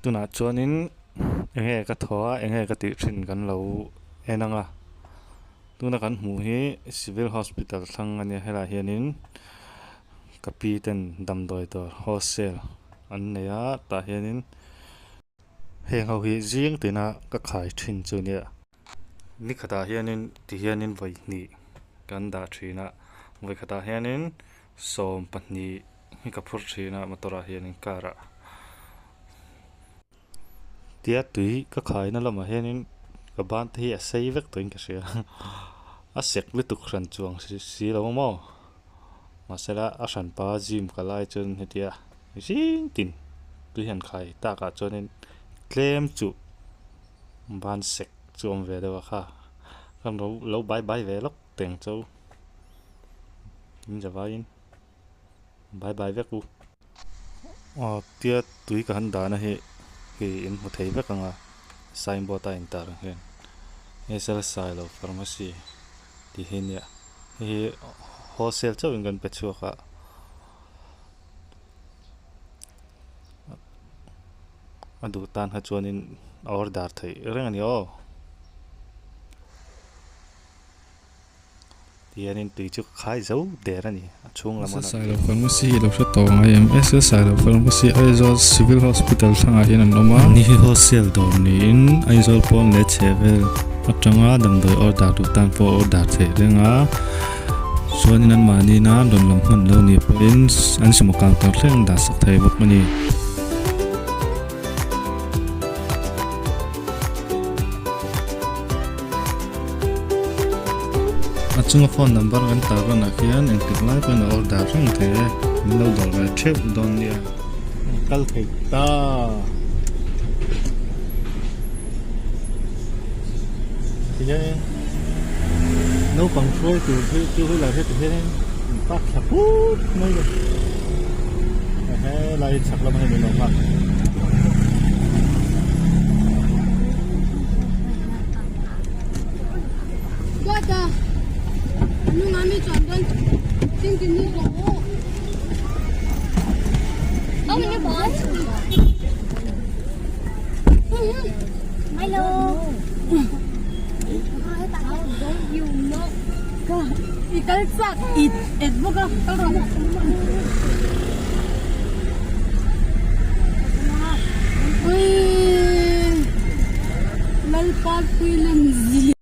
tuna chuanin enge ka thaw enge ka ti thin kan lo enanga tuna kan hmu hi civil hospital thlang ani hela hianin kapi ten damdoi tor wholesale an neya ta hianin heng ho hi jing tina ka khai thin chu nia ni khata hianin ti hianin voi ni kan da thina voi khata hianin som pahni hi ka phur thina motora hianin kara tia tui ka khai na lama hianin ka ban thi a sei vek toin ka sia a sek li tuk ran chuang si lo mo masala a san pa gym ka lai chun hetia jing tin tu hian khai ta ka chuanin claim chu ban sek chuam ve dewa kha kan lo bye ve lok teng chau in jawain bye veku tia tui ka han da na he in mu thei vek anga signboard ta in tar hen esel silo pharmacy ti hinia hi wholesale chau ingan pe chu kha adu tan ha chuanin order thei reng ani o tianin tui chu khai zo der ani chung lamana silo pharmacy lo hra to ngai ms silo pharmacy aizol civil hospital thanga in an oma ni wholesale dor ni in aizol pon le chevel atanga damdoi order tu tan po order thei renga chuanin an mani na don lam hman lo ni pin an simokal tor thleng da sak thei bok mani achunga phone number kan tar na khian en tiklai ko na order ring the lo dor la chep don nia kal thei ta tiya no control tu la he te he pak saput mai le he lai sakla mai no ma Guarda, non ha messo andando, senti mi lo. Oh, ne boss. Milo. You know. Ka, ikal sak it boka taro. Ui. Lalpat film zi.